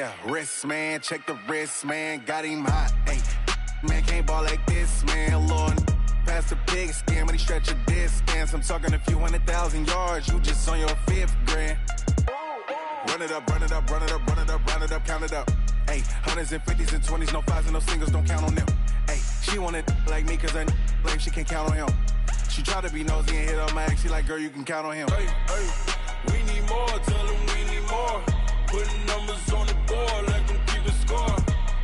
Yeah, wrist, man, check the wrist, man, got him hot. Hey, man, can't ball like this, man. Lord, past the pig skin when he stretch a distance. I'm talking a few 100,000 yards, you just on your 5th grand. Run it up, run it up, run it up, run it up, run it up, count it up. Hey, hundreds and 50s and 20s, no 5s and no singles, don't count on them. Hey, she want it like me, cause I like she can't count on him. She try to be nosy and hit on my ex, she like, girl, you can count on him. Hey, hey, we need more, tell them we need more. Putting numbers on the board, like them keep a score.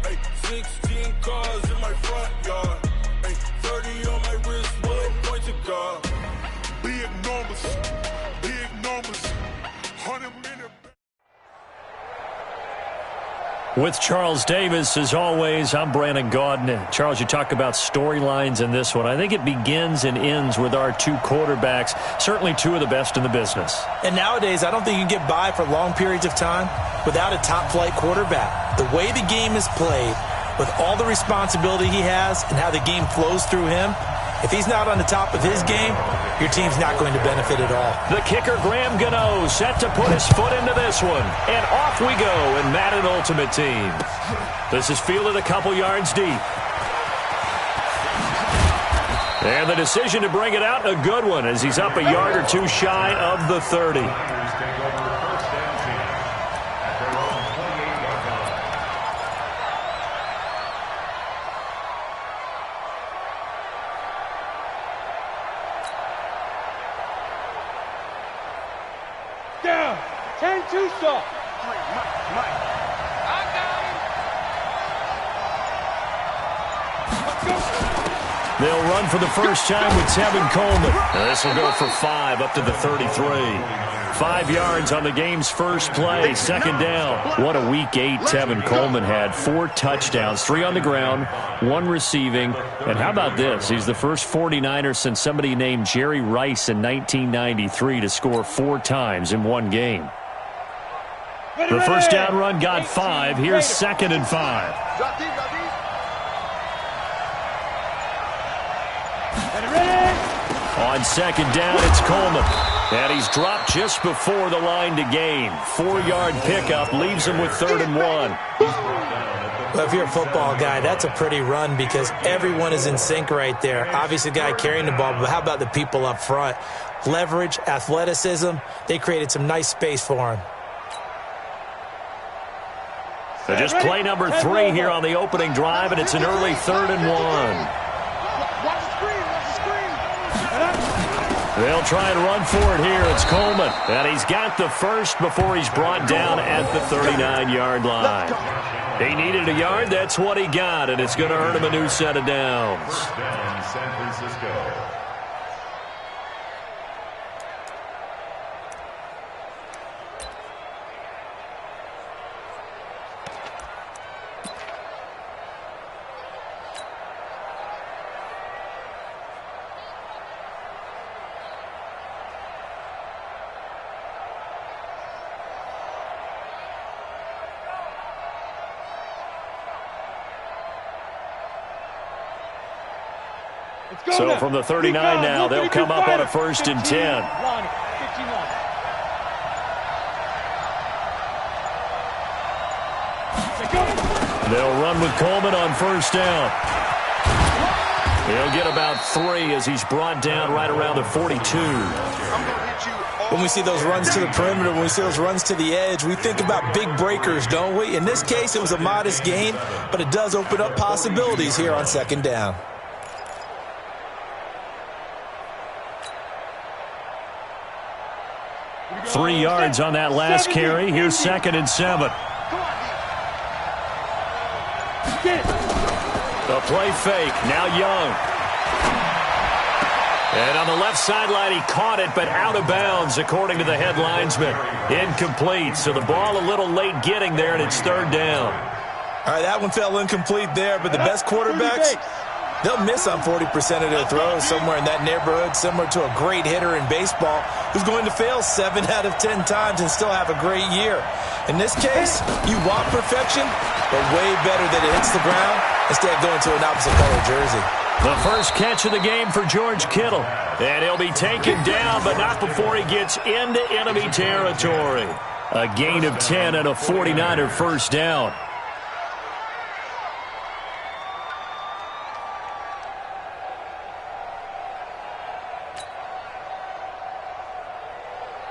Hey, 16 cars in my front yard. Hey, 30 on my wrist, what point to God. Big numbers, 100 minutes. With Charles Davis, as always, I'm Brandon Gaudin. Charles, you talk about storylines in this one. I think it begins and ends with our two quarterbacks, certainly two of the best in the business. And nowadays, I don't think you can get by for long periods of time without a top-flight quarterback. The way the game is played, with all the responsibility he has and how the game flows through him, if he's not on the top of his game, your team's not going to benefit at all. The kicker, Graham Gano, set to put his foot into this one. And off we go in Madden Ultimate Team. This is fielded a couple yards deep. And the decision to bring it out, a good one, as he's up a yard or two shy of the 30. Down. 10-2 stop. They'll run for the first time with Tevin Coleman. This will go for 5 up to the 33. 5 yards on the game's first play, second down. What a week 8 Tevin Coleman had. 4 touchdowns, 3 on the ground, 1 receiving. And how about this? He's the first 49er since somebody named Jerry Rice in 1993 to score 4 times in one game. The first down run got 5. Here's 2nd and 5. On second down, it's Coleman. And he's dropped just before the line to gain. 4-yard pickup leaves him with 3rd and 1. Well, if you're a football guy, that's a pretty run because everyone is in sync right there. Obviously, the guy carrying the ball, but how about the people up front? Leverage, athleticism, they created some nice space for him. So just play number 3 here on the opening drive, and it's an early 3rd and 1. They'll try and run for it here. It's Coleman. And he's got the first before he's brought down at the 39-yard line. He needed a yard. That's what he got, and it's going to earn him a new set of downs. San Francisco. So from the 39 now, they'll come up on a 1st and 10. They'll run with Coleman on 1st down. He'll get about 3 as he's brought down right around the 42. When we see those runs to the perimeter, when we see those runs to the edge, we think about big breakers, don't we? In this case, it was a modest gain, but it does open up possibilities here on 2nd down. Three yards on that last carry. Here's 2nd and 7. The play fake. Now Young. And on the left sideline, he caught it, but out of bounds, according to the head linesman. Incomplete. So the ball a little late getting there, and it's 3rd down. All right, that one fell incomplete there, but the best quarterbacks, they'll miss on 40% of their throws, somewhere in that neighborhood, similar to a great hitter in baseball who's going to fail 7 out of 10 times and still have a great year. In this case, you want perfection, but way better that it hits the ground instead of going to an opposite color jersey. The first catch of the game for George Kittle. And he'll be taken down, but not before he gets into enemy territory. A gain of 10 and a 49er first down.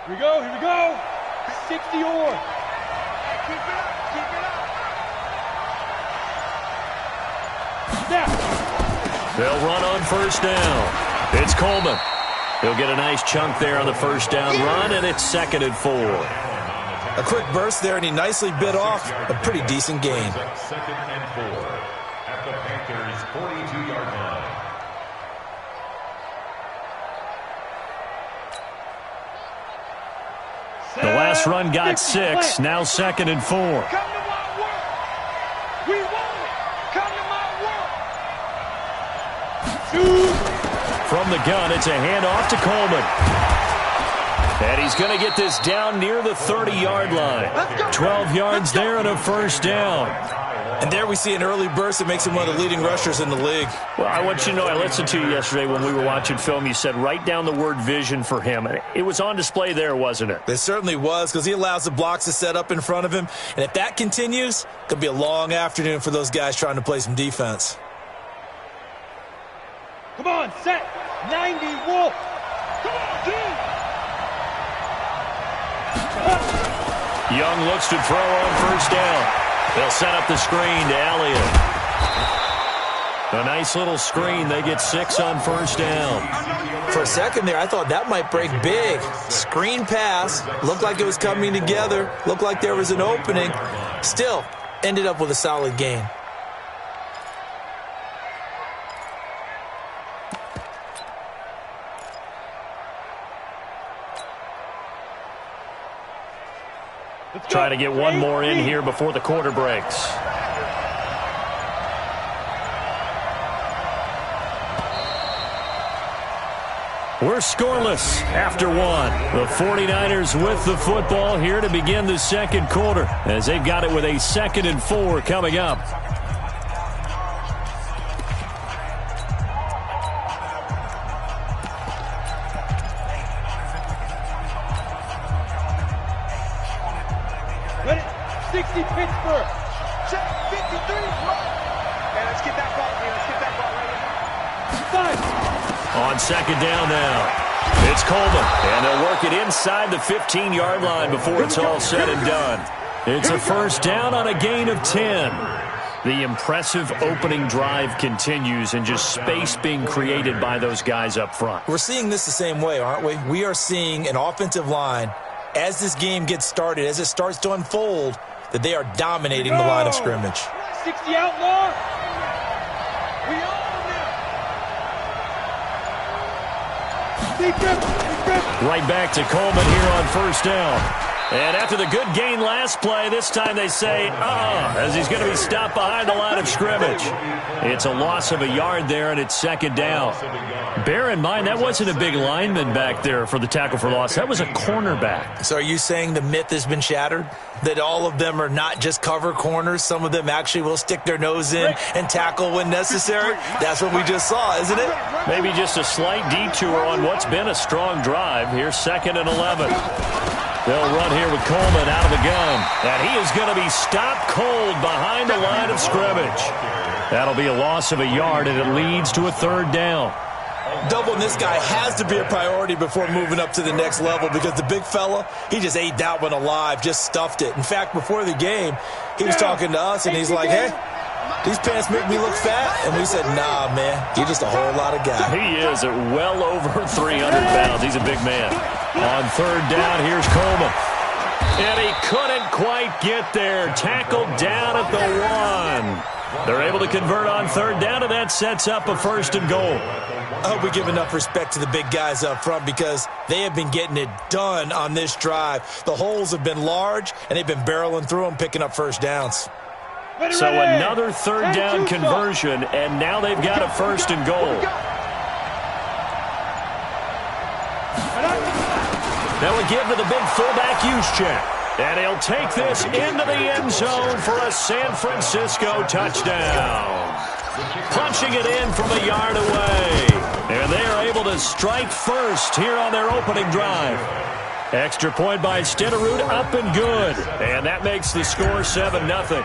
Here we go, here we go. 60 or. Keep it up, keep it up. Snap. They'll run on first down. It's Coleman. He'll get a nice chunk there on the first down run, and it's 2nd and 4. A quick burst there, and he nicely bit off a pretty decent gain. 2nd and 4 at the Panthers' 42-yard line. The last run got 6, now 2nd and 4. Come to my work. We want it. Come to my work. Shoot. From the gun, it's a handoff to Coleman. And he's going to get this down near the 30-yard line. 12 yards there and a first down. And there we see an early burst that makes him one of the leading rushers in the league. Well, I want you to know, I listened to you yesterday when we were watching film. You said write down the word vision for him. It was on display there, wasn't it? It certainly was, because he allows the blocks to set up in front of him. And if that continues, it could be a long afternoon for those guys trying to play some defense. Come on, set. 90, Wolf. Come on, dude. Young looks to throw on first down. They'll set up the screen to Elliott. A nice little screen. They get 6 on first down. For a second there, I thought that might break big. Screen pass. Looked like it was coming together. Looked like there was an opening. Still, ended up with a solid gain. Try to get one more in here before the quarter breaks. We're scoreless after 1. The 49ers with the football here to begin the second quarter, as they've got it with a 2nd and 4 coming up. Ready? 60 Pittsburgh. Check 53. Okay, let's get that ball here. Let's get that ball right here. 5. On second down now, it's Coleman, and they'll work it inside the 15-yard line before it's all said and done. It's a first down on a gain of 10. The impressive opening drive continues, and just space being created by those guys up front. We're seeing this the same way, aren't we? We are seeing an offensive line, as this game gets started, as it starts to unfold, that they are dominating the line of scrimmage. 60 outlaw. We own now. Right back to Coleman here on first down. And after the good gain last play, this time they say, as he's going to be stopped behind the line of scrimmage. It's a loss of a yard there, and it's second down. Bear in mind, that wasn't a big lineman back there for the tackle for loss. That was a cornerback. So are you saying the myth has been shattered? That all of them are not just cover corners? Some of them actually will stick their nose in and tackle when necessary? That's what we just saw, isn't it? Maybe just a slight detour on what's been a strong drive. Here's 2nd and 11. They'll run here with Coleman out of the gun. And he is going to be stopped cold behind the line of scrimmage. That'll be a loss of a yard, and it leads to a third down. Doubling this guy has to be a priority before moving up to the next level, because the big fella, he just ate that one alive, just stuffed it. In fact, before the game, he was talking to us, and he's like, hey, these pants make me look fat. And we said, nah, man, you're just a whole lot of guy. He is at well over 300 pounds. He's a big man. On third down, here's Coleman. And he couldn't quite get there. Tackled down at the 1. They're able to convert on third down, and that sets up a 1st and goal. I hope we give enough respect to the big guys up front, because they have been getting it done on this drive. The holes have been large, and they've been barreling through them, picking up first downs. So another third down conversion, and now they've got a 1st and goal. They'll give to the big fullback Juszczyk. And he'll take this into the end zone for a San Francisco touchdown. Punching it in from a yard away. And they are able to strike first here on their opening drive. Extra point by Stenerud, up and good. And that makes the score 7-0.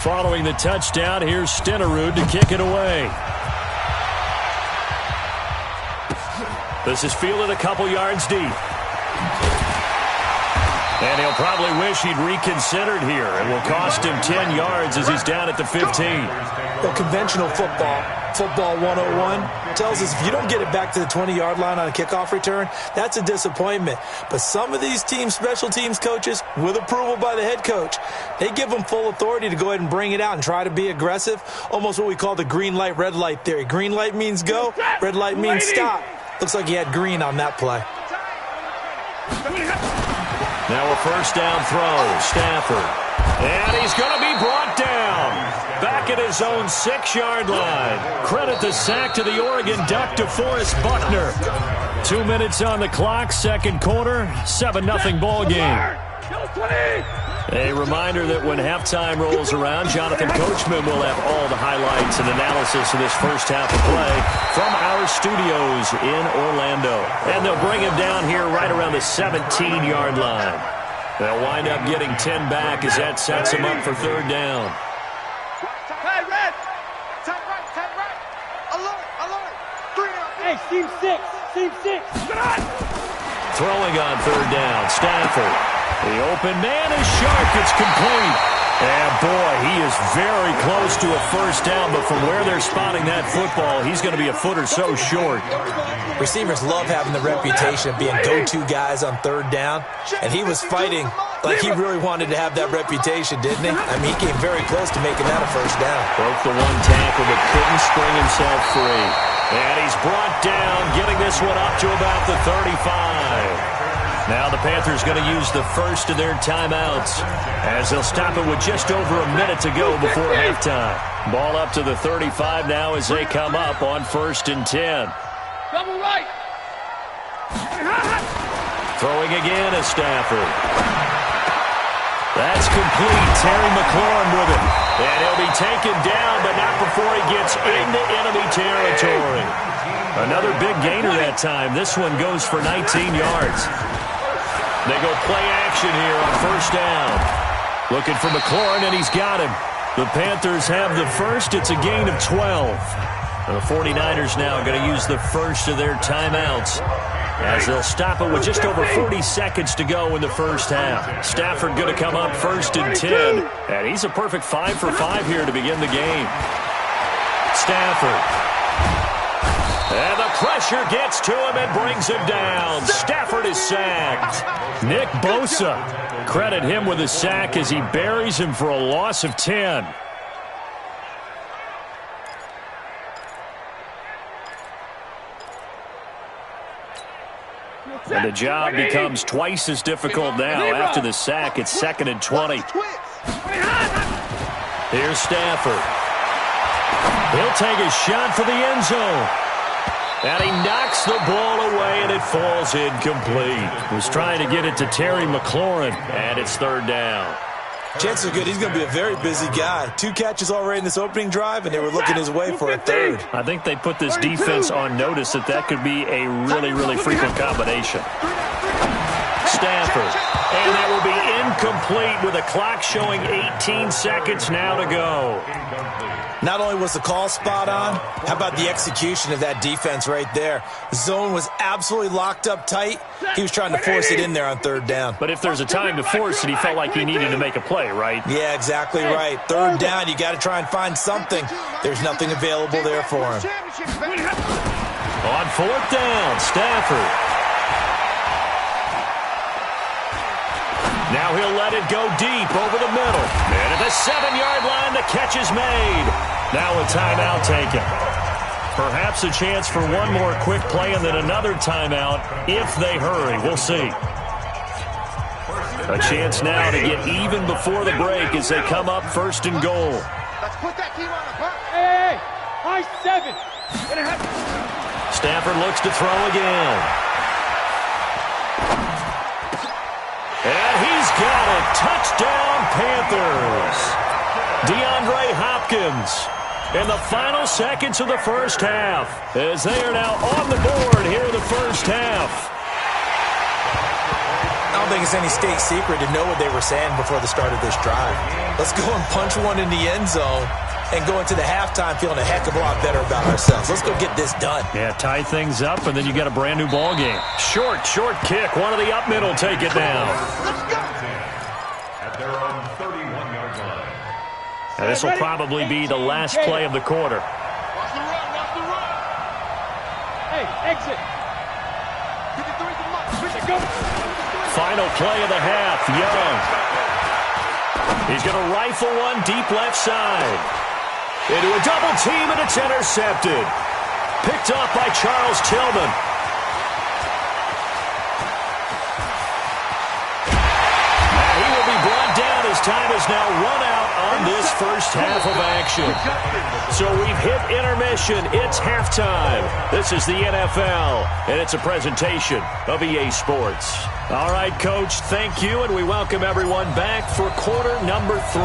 Following the touchdown, here's Stenerud to kick it away. This is fielded a couple yards deep. And he'll probably wish he'd reconsidered here. It will cost him 10 yards as he's down at the 15. Well, conventional football 101, tells us if you don't get it back to the 20-yard line on a kickoff return, that's a disappointment. But some of these special teams coaches, with approval by the head coach, they give them full authority to go ahead and bring it out and try to be aggressive, almost what we call the green light, red light theory. Green light means go, red light means stop. Looks like he had green on that play. Now a first down throw, Stafford. And he's going to be brought down. Back at his own 6-yard line. Credit the sack to the Oregon Duck, DeForest Buckner. 2 minutes on the clock, second quarter, 7-0 ball game. A reminder that when halftime rolls around, Jonathan Coachman will have all the highlights and analysis of this first half of play from our studios in Orlando. And they'll bring him down here right around the 17-yard line. They'll wind up getting 10 back as that sets him up for third down. Hey, red! Tight right! Alert! 3 out. Hey, seam 6! Throwing on third down, Stafford. The open man is sharp. It's complete. And, boy, he is very close to a first down, but from where they're spotting that football, he's going to be a foot or so short. Receivers love having the reputation of being go-to guys on third down, and he was fighting like he really wanted to have that reputation, didn't he? I mean, he came very close to making that a first down. Broke the one tackle, but couldn't spring himself free. And he's brought down, getting this one up to about the 35. Now the Panthers going to use the first of their timeouts as they'll stop it with just over a minute to go before halftime. Ball up to the 35 now as they come up on 1st and 10. Double right! Throwing again is Stafford. That's complete. Terry McLaurin with it. And he'll be taken down, but not before he gets into enemy territory. Another big gainer that time. This one goes for 19 yards. They go play action here on first down. Looking for McLaurin, and he's got him. The Panthers have the first. It's a gain of 12. The 49ers now are going to use the first of their timeouts as they'll stop it with just over 40 seconds to go in the first half. Stafford going to come up 1st and 10, and he's a perfect 5 for 5 here to begin the game. Stafford. And the pressure gets to him and brings him down. Stafford is sacked. Nick Bosa, credit him with a sack as he buries him for a loss of 10. And the job becomes twice as difficult now. After the sack, it's 2nd and 20. Here's Stafford. He'll take a shot for the end zone. And he knocks the ball away, and it falls incomplete. Was trying to get it to Terry McLaurin, and it's 3rd down. Chances are good he's going to be a very busy guy. 2 catches already in this opening drive, and they were looking his way for a 3rd. I think they put this defense on notice that could be a really, really frequent combination. Stafford. And that will be incomplete with a clock showing 18 seconds now to go. Not only was the call spot on, how about the execution of that defense right there? The zone was absolutely locked up tight. He was trying to force it in there on 3rd down. But if there's a time to force it, he felt like he needed to make a play, right? Yeah, exactly right. 3rd down, you got to try and find something. There's nothing available there for him. On 4th down, Stafford. Now he'll let it go deep over the middle. And at the 7-yard line, the catch is made. Now a timeout taken. Perhaps a chance for one more quick play and then another timeout if they hurry. We'll see. A chance now to get even before the break as they come up 1st and goal. Let's put that team on the bump. Hey, high 7. Stafford looks to throw again. And he's got it. Touchdown, Panthers. DeAndre Hopkins in the final seconds of the first half as they are now on the board here in the first half. don't think it's any state secret to know what they were saying before the start of this drive. Let's go and punch one in the end zone and go into the halftime feeling a heck of a lot better about ourselves. Let's go get this done. Yeah, tie things up, and then you got a brand-new ball game. Short kick. One of the up middle take it down. At their own 31-yard line. And this will probably be the last play of the quarter. Watch the run. Hey, exit. 53's a must. Go. Final play of the half. Young. He's going to rifle one deep left side. Into a double team, and it's intercepted. Picked off by Charles Tillman. And he will be brought down as time is now run out on this first half of action. So we've hit intermission. It's halftime. This is the NFL, and it's a presentation of EA Sports. All right, Coach, thank you, and we welcome everyone back for quarter number 3.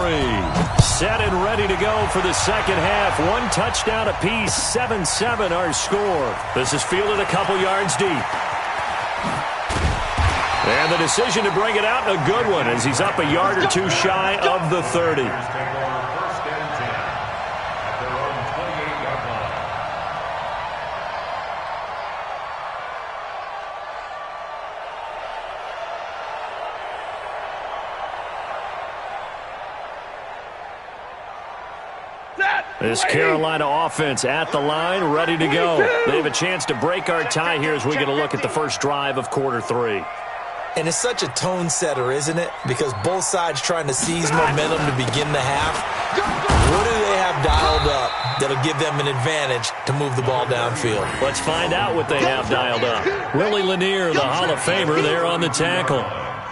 Set and ready to go for the second half. One touchdown apiece, 7-7 our score. This is fielded a couple yards deep. And the decision to bring it out, a good one, as he's up a yard or two shy of the 30. First and 10 at their own 28-yard line. This Carolina offense at the line, ready to go. They have a chance to break our tie here as we get a look at the first drive of quarter 3. And it's such a tone setter, isn't it? Because both sides trying to seize momentum to begin the half. What do they have dialed up that'll give them an advantage to move the ball downfield? Let's find out what they have dialed up. Willie Lanier, the Hall of Famer, there on the tackle.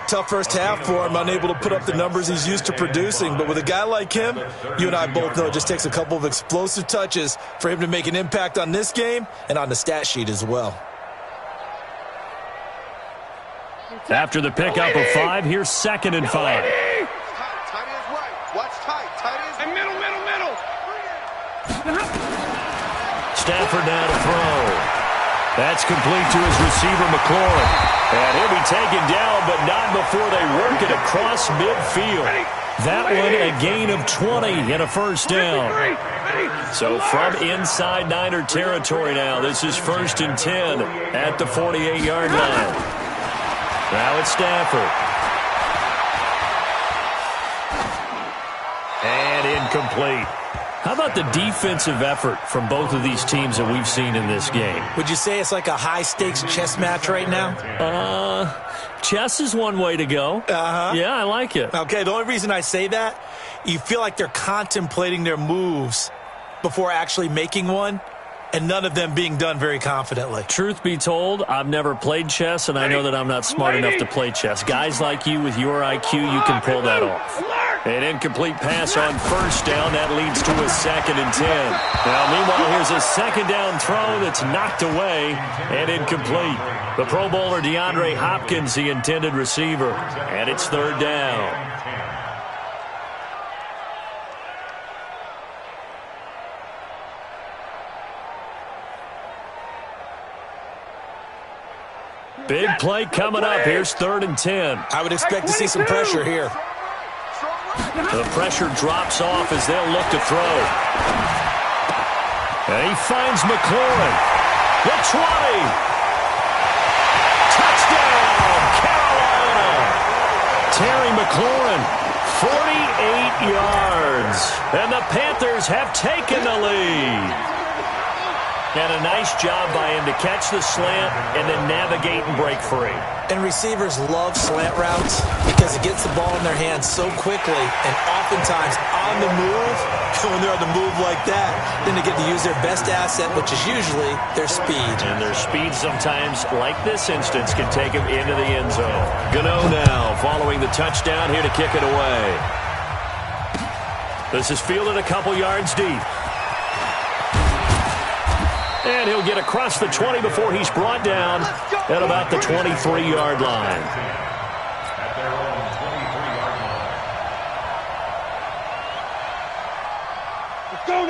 Tough first half for him, unable to put up the numbers he's used to producing. But with a guy like him, you and I both know it just takes a couple of explosive touches for him to make an impact on this game and on the stat sheet as well. After the pickup of 5, here's 2nd and 5. Tight is right. Watch tight. Tight is and middle. Stafford now to throw. That's complete to his receiver, McLaurin. And he'll be taken down, but not before they work it across midfield. That one a gain of 20 and a first down. So from inside Niner territory now, this is 1st and 10 at the 48-yard line. Now it's Stafford. And incomplete. How about the defensive effort from both of these teams that we've seen in this game? Would you say it's like a high-stakes chess match right now? Chess is one way to go. Yeah, I like it. Okay, the only reason I say that, you feel like they're contemplating their moves before actually making one, and none of them being done very confidently. Truth be told, I've never played chess, and I know that I'm not smart enough to play chess. Guys like you with your IQ, you can pull that off. An incomplete pass on first down. That leads to a 2nd and 10. Now, meanwhile, here's a 2nd down throw that's knocked away and incomplete. The Pro Bowler DeAndre Hopkins, the intended receiver, and it's 3rd down. Big play coming up. Here's 3rd and 10. I would expect to see some pressure here. The pressure drops off as they'll look to throw. And he finds McLaurin. The 20. Touchdown, Carolina. Terry McLaurin, 48 yards. And the Panthers have taken the lead. And a nice job by him to catch the slant and then navigate and break free. And receivers love slant routes because it gets the ball in their hands so quickly and oftentimes on the move. And when they're on the move like that, then they get to use their best asset, which is usually their speed. And their speed sometimes, like this instance, can take them into the end zone. Gano now following the touchdown here to kick it away. This is fielded a couple yards deep. And he'll get across the 20 before he's brought down at about the 23-yard line. At their own 23-yard line.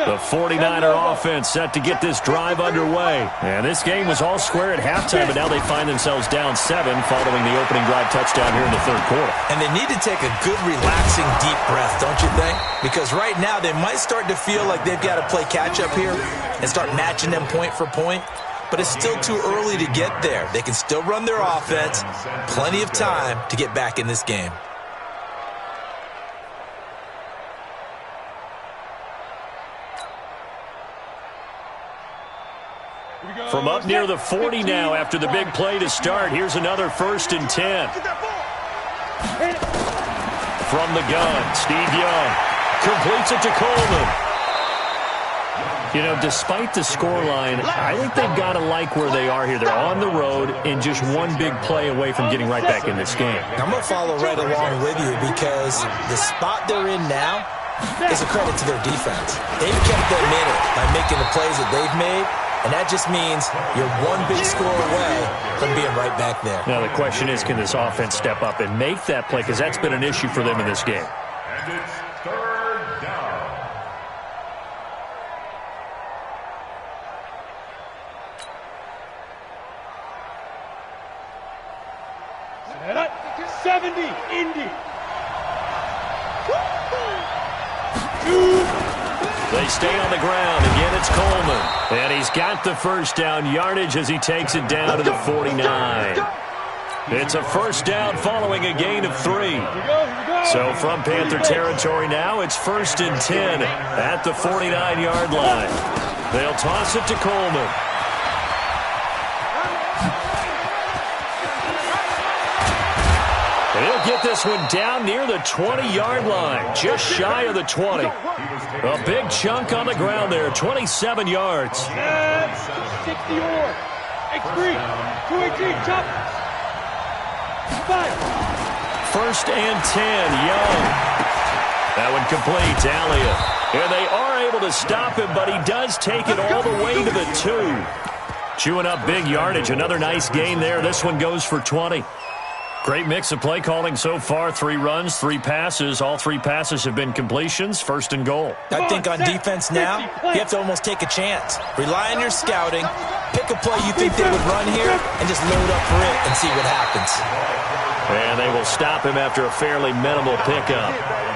The 49er offense set to get this drive underway. And this game was all square at halftime, but now they find themselves down 7 following the opening drive touchdown here in the third quarter. And they need to take a good, relaxing, deep breath, don't you think? Because right now they might start to feel like they've got to play catch-up here and start matching them point for point. But it's still too early to get there. They can still run their offense. Plenty of time to get back in this game. From up near the 40 now after the big play to start, here's another 1st and 10. From the gun, Steve Young completes it to Coleman. You know, despite the scoreline, I think they've got to like where they are here. They're on the road and just one big play away from getting right back in this game. I'm going to follow right along with you because the spot they're in now is a credit to their defense. They've kept them in it by making the plays that they've made. And that just means you're one big score away from being right back there. Now the question is, can this offense step up and make that play? Because that's been an issue for them in this game. And it's 3rd down. Set up. 70, Indy. They stay on the ground. Again, it's Coleman. And he's got the first down yardage as he takes it down to the 49. It's a first down following a gain of 3. So from Panther territory now, it's 1st and 10 at the 49-yard line. They'll toss it to Coleman. He'll get this one down near the 20-yard line, just shy of the 20. A big chunk on the ground there, 27 yards. 60 or X3, 218, chop. 5. 1st and 10, Young. That one complete to Elliott. And they are able to stop him, but he does take it all the way to the 2. Chewing up big yardage, another nice gain there. This one goes for 20. Great mix of play calling so far. 3 runs, 3 passes. All 3 passes have been completions. 1st and goal. I think on defense now, you have to almost take a chance. Rely on your scouting. Pick a play you think they would run here and just load up for it and see what happens. And they will stop him after a fairly minimal pickup.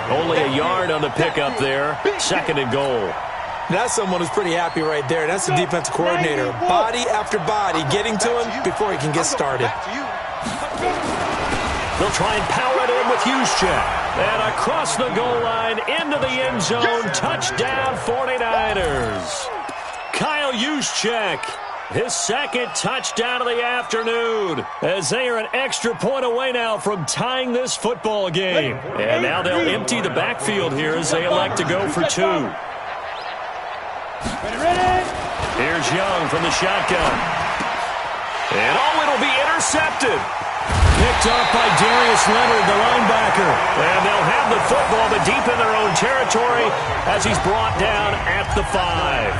Only a yard on the pickup there. 2nd and goal. That's someone who's pretty happy right there. That's the defensive coordinator. Body after body getting to him before he can get started. They'll try and power it in with Juszczyk. And across the goal line, into the end zone. Touchdown, 49ers. Kyle Juszczyk, his 2nd touchdown of the afternoon, as they are an extra point away now from tying this football game. And now they'll empty the backfield here as they elect to go for 2. Here's Young from the shotgun. And it'll be intercepted. Picked off by Darius Leonard, the linebacker. And they'll have the football, but deep in their own territory as he's brought down at the 5.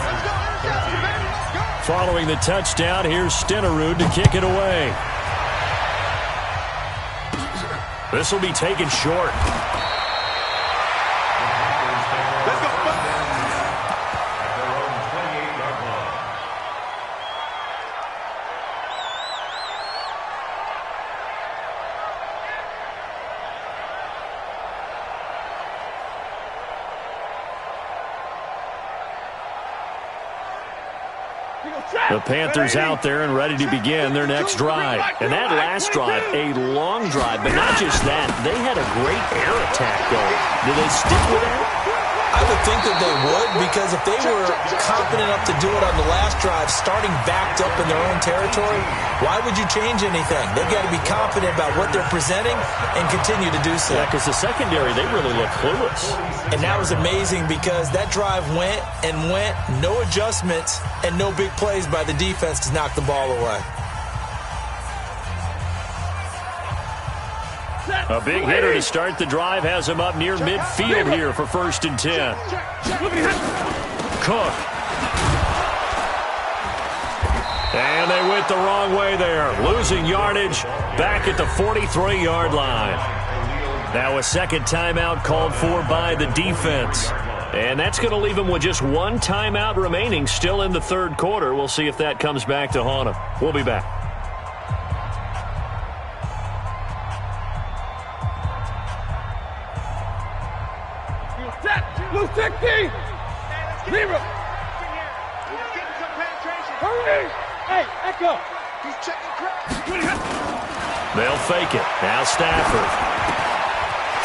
Following the touchdown, here's Stenerud to kick it away. This will be taken short. The Panthers out there and ready to begin their next drive. And that last drive, a long drive, but not just that. They had a great air attack going. Do they stick with that? I would think that they would, because if they were confident enough to do it on the last drive, starting backed up in their own territory, why would you change anything? They've got to be confident about what they're presenting and continue to do so. Yeah, because the secondary, they really look clueless. And that was amazing because that drive went and went, no adjustments, and no big plays by the defense to knock the ball away. A big hitter to start the drive has him up near midfield here for 1st and 10. Cook. And they went the wrong way there, losing yardage back at the 43-yard line. Now a second timeout called for by the defense. And that's going to leave him with just one timeout remaining still in the third quarter. We'll see if that comes back to haunt him. We'll be back. Blue 60! Zero! Hurry! Hey, Echo! He's checking crowd. They'll fake it. Now Stafford.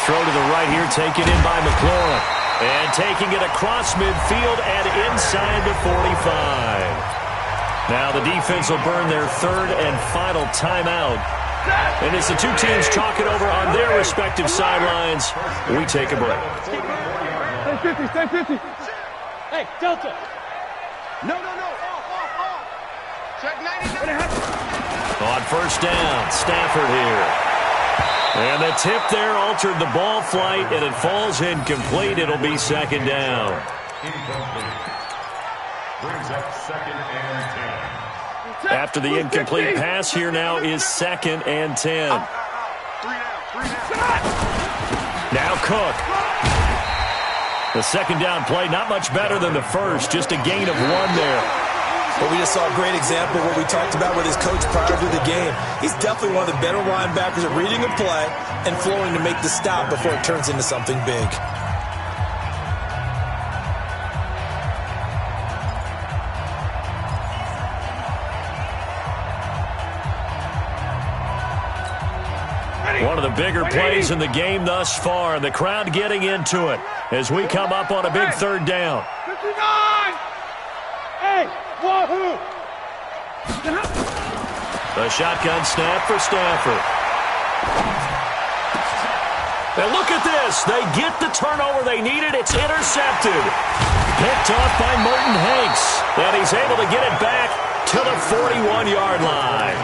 Throw to the right here, taken in by McLaurin. And taking it across midfield and inside the 45. Now the defense will burn their third and final timeout. And as the two teams talk it over on their respective sidelines, we take a break. Stay 50, stay 50. Hey, Delta. No. Off. Check 99. On first down, Stafford here. And the tip there altered the ball flight, and it falls incomplete. It'll be second down. Incomplete. Brings up second and 10. After the incomplete pass, here now is second and 10. Now Cook. The second down play, not much better than the first, just a gain of one there. Well, we just saw a great example of what we talked about with his coach prior to the game. He's definitely one of the better linebackers at reading a play and flowing to make the stop before it turns into something big. One of the bigger plays in the game thus far, and the crowd getting into it as we come up on a big third down. 59! Hey, wahoo! The shotgun snap for Stafford. And look at this. They get the turnover they needed. It's intercepted. Picked off by Merton Hanks. And he's able to get it back to the 41-yard line.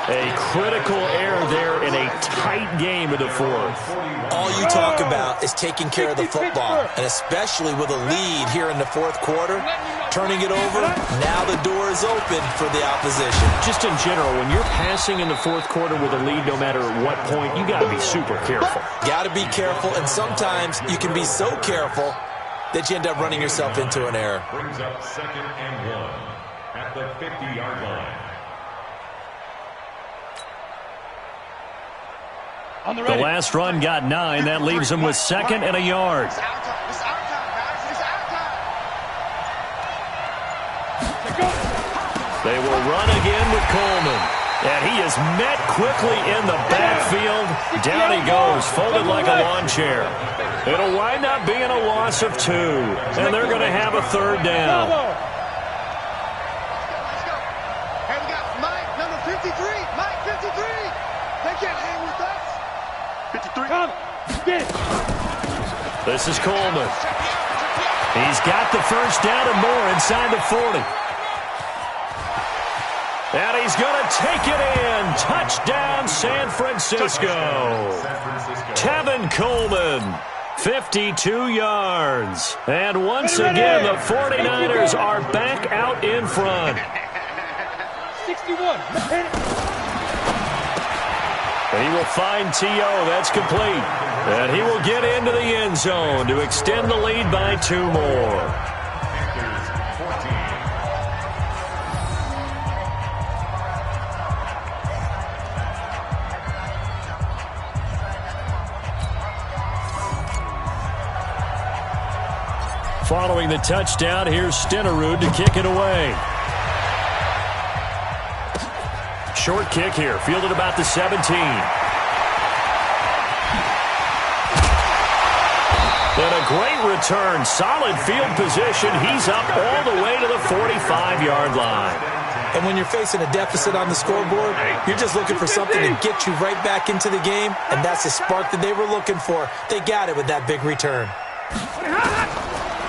A critical error there in a tight game in the fourth. All you talk about is taking care of the football, and especially with a lead here in the fourth quarter, turning it over, now the door is open for the opposition. Just in general, when you're passing in the fourth quarter with a lead, no matter what point, you got to be super careful. Got to be careful, and sometimes you can be so careful that you end up running yourself into an error. Brings up second and 1 at the 50-yard line. The last run got 9. That leaves him with second and a yard. It's our time, guys. It's our time. They will run again with Coleman. And he is met quickly in the backfield. Down he goes, folded like a lawn chair. It'll wind up being a loss of 2. And they're going to have a third down. Let's go. Hey, we got Mike, number 53. Mike, 53. They can't hang with us. 53. This is Coleman. He's got the first down and more inside the 40. And he's going to take it in. Touchdown, San Francisco. Tevin Coleman, 52 yards. And once again, the 49ers are back out in front. 61. And he will find T.O. That's complete. And he will get into the end zone to extend the lead by 2 more. Following the touchdown, here's Stenerud to kick it away. Short kick here, fielded about the 17. And a great return, solid field position. He's up all the way to the 45-yard line. And when you're facing a deficit on the scoreboard, you're just looking for something to get you right back into the game, and that's the spark that they were looking for. They got it with that big return.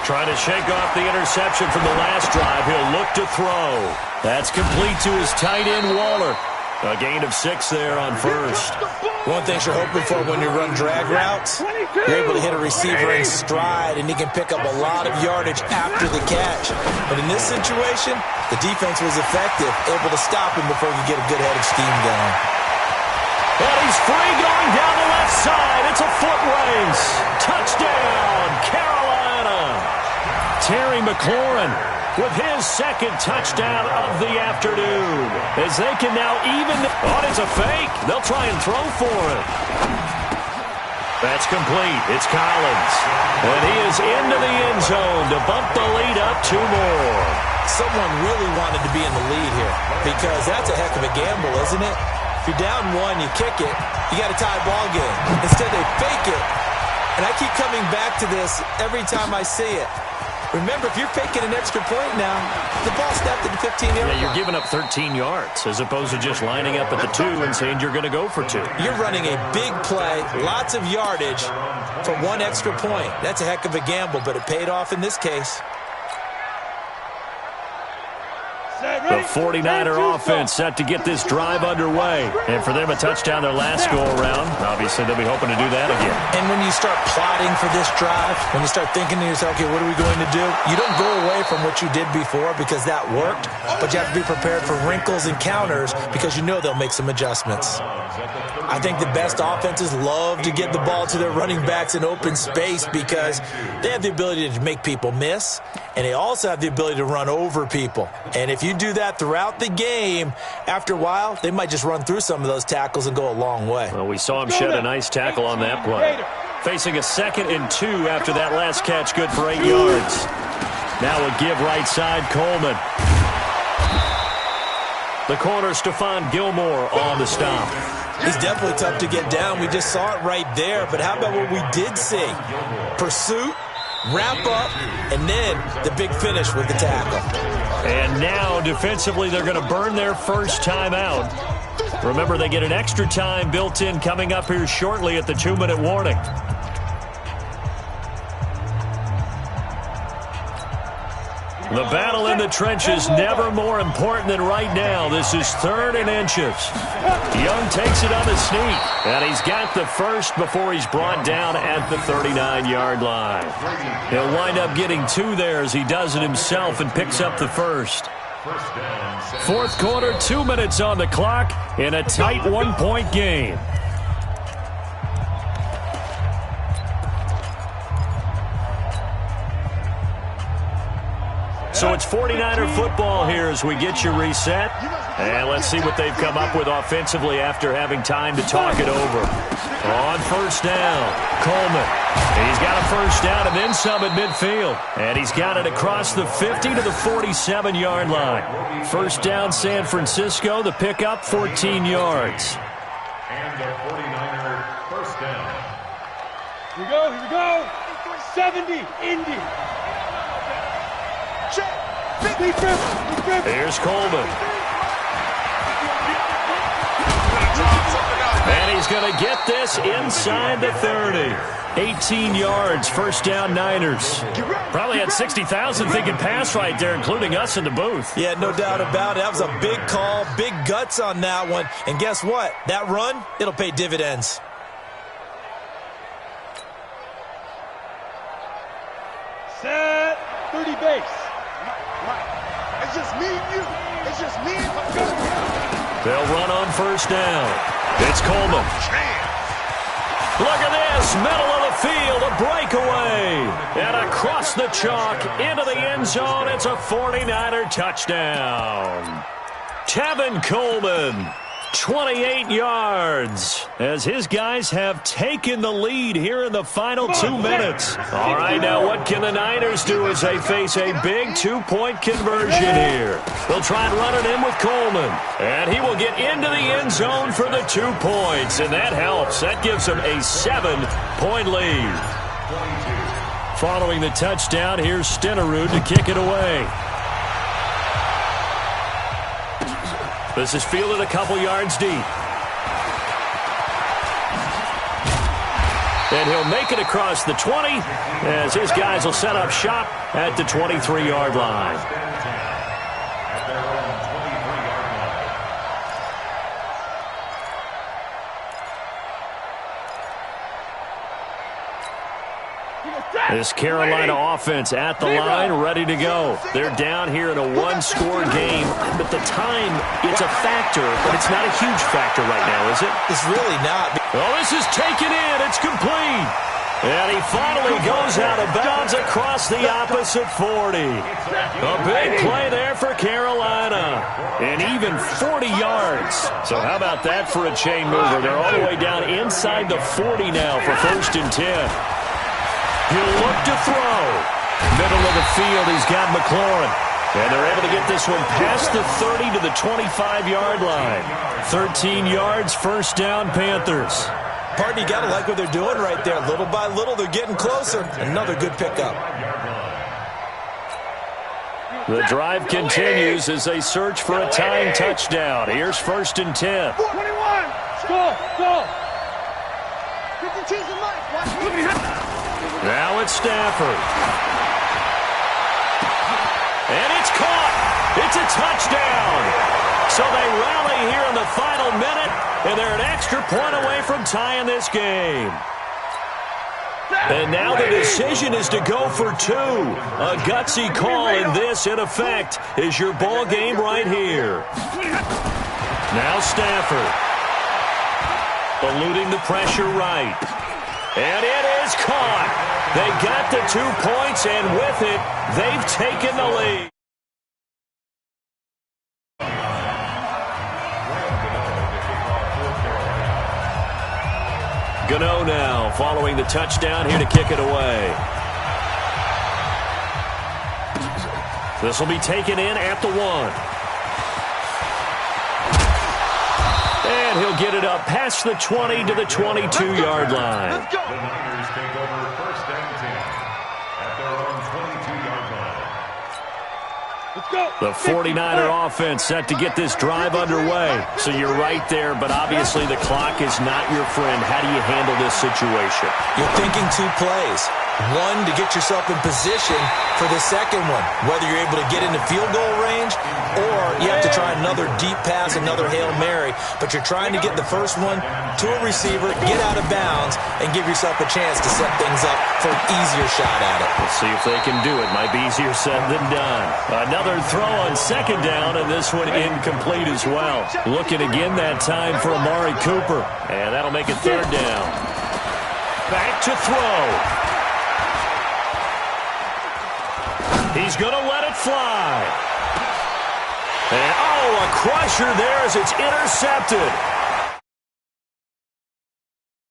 Trying to shake off the interception from the last drive. He'll look to throw. That's complete to his tight end, Waller. A gain of 6 there on first. One thing you're hoping for when you run drag routes, you're able to hit a receiver in stride, and he can pick up a lot of yardage after the catch. But in this situation, the defense was effective, able to stop him before he could get a good head of steam going. And he's free going down the left side. It's a foot race. Touchdown, Carolina. Terry McLaurin with his second touchdown of the afternoon. As they can now even... Oh, it's a fake. They'll try and throw for it. That's complete. It's Collins. And he is into the end zone to bump the lead up 2 more. Someone really wanted to be in the lead here because that's a heck of a gamble, isn't it? If you're down 1, you kick it, you got a tie ball game. Instead, they fake it. And I keep coming back to this every time I see it. Remember, if you're faking an extra point now, the ball snapped at the 15-yard line. Yeah, you're giving up 13 yards as opposed to just lining up at the 2 and saying you're going to go for 2. You're running a big play, lots of yardage for 1 extra point. That's a heck of a gamble, but it paid off in this case. The 49er offense set to get this drive underway. And for them, a touchdown their last go-around. Obviously, they'll be hoping to do that again. And when you start plotting for this drive, when you start thinking to yourself, okay, what are we going to do? You don't go away from what you did before because that worked, but you have to be prepared for wrinkles and counters because you know they'll make some adjustments. I think the best offenses love to get the ball to their running backs in open space because they have the ability to make people miss, and they also have the ability to run over people. And if you do that throughout the game, after a while, they might just run through some of those tackles and go a long way. Well, we saw him shed a nice tackle on that play. Facing a 2nd and 2 after that last catch, good for 8 yards. Now a give right side, Coleman. The corner, Stephon Gilmore on the stop. He's definitely tough to get down. We just saw it right there. But how about what we did see? Pursuit, wrap up, and then the big finish with the tackle. And now, defensively, they're going to burn their first time out. Remember, they get an extra time built in coming up here shortly at the 2-minute warning. The battle in the trenches never more important than right now. This is 3rd and inches. Young takes it on the sneak, and he's got the first before he's brought down at the 39-yard line. He'll wind up getting 2 there as he does it himself and picks up the first. 4th quarter, 2 minutes on the clock in a tight 1-point game. So it's 49er football here as we get you reset. And let's see what they've come up with offensively after having time to talk it over. On first down, Coleman. He's got a first down and then some at midfield. And he's got it across the 50 to the 47-yard line. First down, San Francisco. The pickup, 14 yards. And the 49er first down. Here we go. 70, Indy. Here's Coleman. And he's going to get this inside the 30. 18 yards, first down Niners. Probably had 60,000 thinking pass right there, including us in the booth. Yeah, no doubt about it. That was a big call, big guts on that one. And guess what? That run, it'll pay dividends. Set, 30 base. It's just me and you. It's just me and you. They'll run on first down. It's Coleman. Look at this. Middle of the field. A breakaway. And across the chalk into the end zone. It's a 49er touchdown. Tevin Coleman. 28 yards as his guys have taken the lead here in the final 2 minutes. All right, now what can the Niners do as they face a big 2-point conversion here? They'll try and run it in with Coleman, and he will get into the end zone for the 2 points, and that helps. That gives them a 7-point lead. Following the touchdown, here's Stenerud to kick it away. This is fielded a couple yards deep. And he'll make it across the 20 as his guys will set up shop at the 23-yard line. This Carolina offense at the line, ready to go. They're down here in a 1-score game, but the time, it's a factor, but it's not a huge factor right now, is it? It's really not. Oh, this is taken in. It's complete. And he finally goes out of bounds across the opposite 40. A big play there for Carolina. And even 40 yards. So how about that for a chain mover? They're all the way down inside the 40 now for 1st and 10. He'll look to throw. Middle of the field, he's got McLaurin. And they're able to get this one past the 30 to the 25-yard line. 13 yards, 1st down, Panthers. Partner, you got to like what they're doing right there. Little by little, they're getting closer. Another good pickup. The drive continues as they search for a tying touchdown. Here's 1st and 10. 21. Go. 52 is Now it's Stafford. And it's caught. It's a touchdown. So they rally here in the final minute, and they're an extra point away from tying this game. And now the decision is to go for 2. A gutsy call, and this, in effect, is your ball game right here. Now Stafford. Eluding the pressure right. And it is caught. They got the 2 points, and with it, they've taken the lead. Gano now following the touchdown here to kick it away. This will be taken in at the 1. And he'll get it up past the 20 to the 22-yard line. The Niners take over 1st and 10 at their own 22-yard line. The 49er offense set to get this drive underway. So you're right there, but obviously the clock is not your friend. How do you handle this situation? You're thinking 2 plays. 1 to get yourself in position for the second one, whether you're able to get into field goal range or you have to try another deep pass, another Hail Mary, but you're trying to get the first one to a receiver, get out of bounds, and give yourself a chance to set things up for an easier shot at it. Let's see if they can do it. Might be easier said than done. Another throw on 2nd down, and this one incomplete as well. Looking again that time for Amari Cooper, and that'll make it 3rd down. Back to throw. He's going to let it fly. And, a crusher there as it's intercepted.